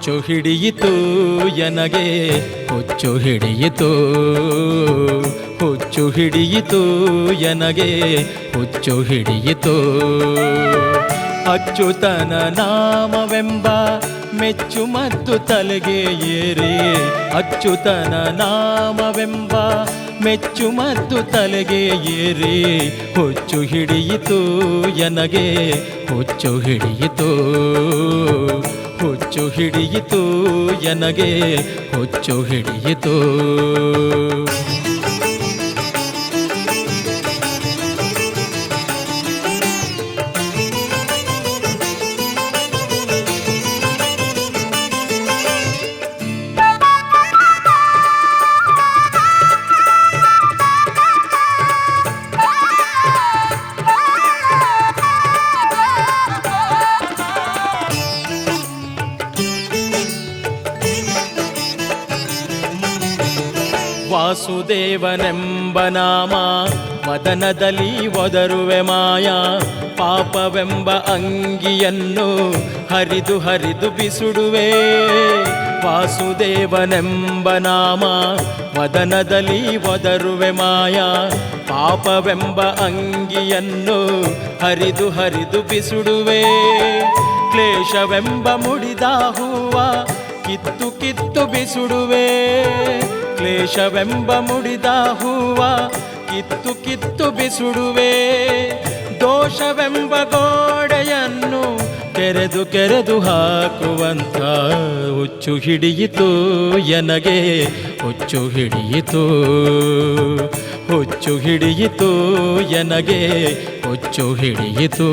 ಹುಚ್ಚು ಹಿಡಿಯಿತು ಎನಗೆ ಹುಚ್ಚು ಹಿಡಿಯಿತು, ಹುಚ್ಚು ಹಿಡಿಯಿತು ಎನಗೆ ಹುಚ್ಚು ಹಿಡಿಯಿತು. ಅಚ್ಯುತನ ನಾಮವೆಂಬ ಮೆಚ್ಚುಮದ್ದು ತಲೆಗೆ ಏರಿ, ಅಚ್ಯುತನ ನಾಮವೆಂಬ ಮೆಚ್ಚುಮದ್ದು ತಲೆಗೆ ಏರಿ, ಹುಚ್ಚು ಹಿಡಿಯಿತು ಎನಗೆ ಹುಚ್ಚು ಹಿಡಿಯಿತು, ಹುಚ್ಚು ಹಿಡಿಯಿತು ಎನಗೆ ಹುಚ್ಚು ಹಿಡಿಯಿತು. ವಾಸುದೇವನೆಂಬ ನಾಮ ಮದನದಲ್ಲಿ ಒದರುವೆ ಮಾಯ, ಪಾಪವೆಂಬ ಅಂಗಿಯನ್ನು ಹರಿದು ಹರಿದು ಬಿಸುಡುವೆ. ವಾಸುದೇವನೆಂಬ ನಾಮ ಮದನದಲ್ಲಿ ಒದರುವೆ ಮಾಯ, ಪಾಪವೆಂಬ ಅಂಗಿಯನ್ನು ಹರಿದು ಹರಿದು ಬಿಸುಡುವೆ. ಕ್ಲೇಶವೆಂಬ ಮುಡಿದ ಹೂವ ಕಿತ್ತು ಕಿತ್ತು ಬಿಸುಡುವೆ, ಕ್ಲೇಶವೆಂಬ ಮುಡಿದ ಹೂವ ಕಿತ್ತು ಕಿತ್ತು ಬಿಸುಡುವೆ. ದೋಷವೆಂಬ ಗೋಡೆಯನ್ನು ಕೆರೆದು ಕೆರೆದು ಹಾಕುವಂಥ ಹುಚ್ಚು ಹಿಡಿಯಿತು ಎನಗೆ ಹುಚ್ಚು ಹಿಡಿಯಿತು, ಹುಚ್ಚು ಹಿಡಿಯಿತು ಎನಗೆ ಹುಚ್ಚು ಹಿಡಿಯಿತು.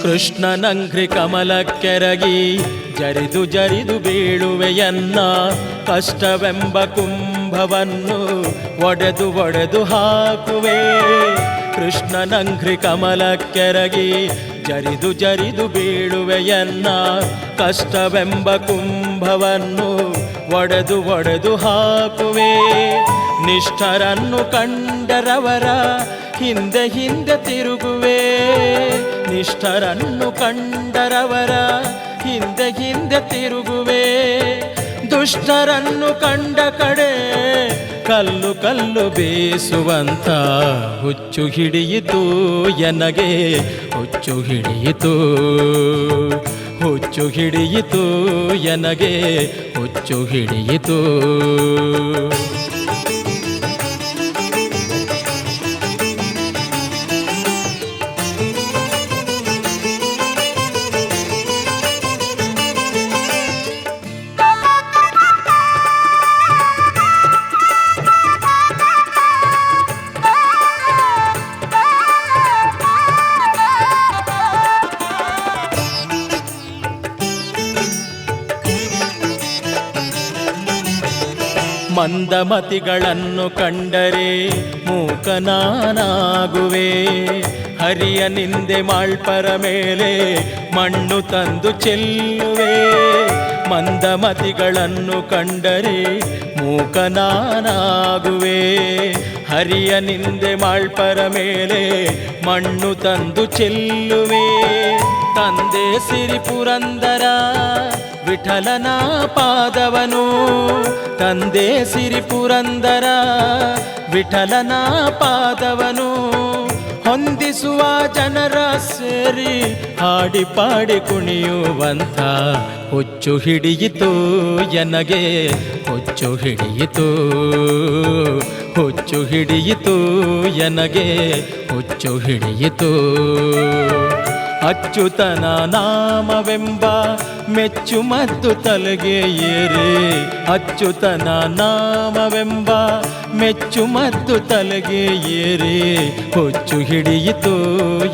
ಕೃಷ್ಣನಂಘ್ರಿ ಕಮಲಕ್ಕೆರಗಿ ಜರಿದು ಜರಿದು ಬೀಳುವೆಯನ್ನ, ಕಷ್ಟವೆಂಬ ಕುಂಭವನ್ನು ಒಡೆದು ಒಡೆದು ಹಾಕುವೆ. ಕೃಷ್ಣನಂಘ್ರಿ ಕಮಲಕ್ಕೆರಗಿ ಜರಿದು ಜರಿದು ಬೀಳುವೆಯನ್ನ, ಕಷ್ಟವೆಂಬ ಕುಂಭವನ್ನು ಒಡೆದು ಒಡೆದು ಹಾಕುವೆ. ನಿಷ್ಠರನ್ನು ಕಂಡರವರ ಹಿಂದೆ ಹಿಂದೆ ತಿರುಗುವೆ, ನಿಷ್ಠರನ್ನು ಕಂಡರವರ ಹಿಂದೆ ಹಿಂದೆ ತಿರುಗುವೆ. ದುಷ್ಟರನ್ನು ಕಂಡ ಕಡೆ ಕಲ್ಲು ಕಲ್ಲು ಬೀಸುವಂಥ ಹುಚ್ಚು ಹಿಡಿಯಿತು ಎನಗೆ ಹುಚ್ಚು ಹಿಡಿಯಿತು, ಹುಚ್ಚು ಹಿಡಿಯಿತು ಎನಗೆ ಹುಚ್ಚು ಹಿಡಿಯಿತು. ಮಂದಮತಿಗಳನ್ನು ಕಂಡರೆ ಮೂಕನಾನಾಗುವೆ, ಹರಿಯ ನಿಂದೆ ಮಾಳ್ಪರ ಮೇಲೆ ಮಣ್ಣು ತಂದು ಚೆಲ್ಲುವೆ. ಮಂದಮತಿಗಳನ್ನು ಕಂಡರೆ ಮೂಕನಾನಾಗುವೆ, ಹರಿಯ ನಿಂದೆ ಮಾಳ್ಪರ ಮೇಲೆ ಮಣ್ಣು ತಂದು ಚೆಲ್ಲುವೆ. ತಂದೆ ಸಿರಿ ಪುರಂದರ ವಿಠಲನ ಪಾದವನು, ತಂದೆ ಸಿರಿ ಪುರಂದರ ವಿಠಲನ ಪಾದವನು ಹೊಂದಿಸುವ ಜನರ ಸೇರಿ ಹಾಡಿ ಪಾಡಿ ಕುಣಿಯುವಂಥ ಹುಚ್ಚು ಹಿಡಿಯಿತು ಎನಗೆ ಹುಚ್ಚು ಹಿಡಿಯಿತು, ಹುಚ್ಚು ಹಿಡಿಯಿತು ಎನಗೆ ಹುಚ್ಚು ಹಿಡಿಯಿತು. ಅಚ್ಯುತನ ನಾಮವೆಂಬ ಮೆಚ್ಚುಮದ್ದು ತಲೆಗೆ ಏರಿ, ಅಚ್ಯುತನ ನಾಮವೆಂಬ ಮೆಚ್ಚು ಮತ್ತು ತಲೆಗೆ ಏರಿ ಹೊಚ್ಚು ಹಿಡಿಯಿತು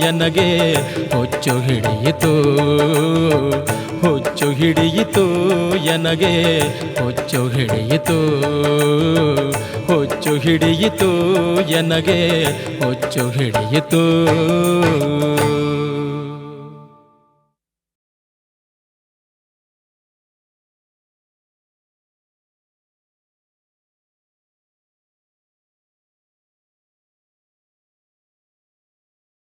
ಎನಗೆ ಹೊಚ್ಚು ಹಿಡಿಯಿತು ಹೊಚ್ಚು ಹಿಡಿಯಿತು ಎನಗೆ ಹೊಚ್ಚು ಹಿಡಿಯಿತು ಹೊಚ್ಚು ಹಿಡಿಯಿತು ಎನಗೆ ಹೊಚ್ಚು ಹಿಡಿಯಿತು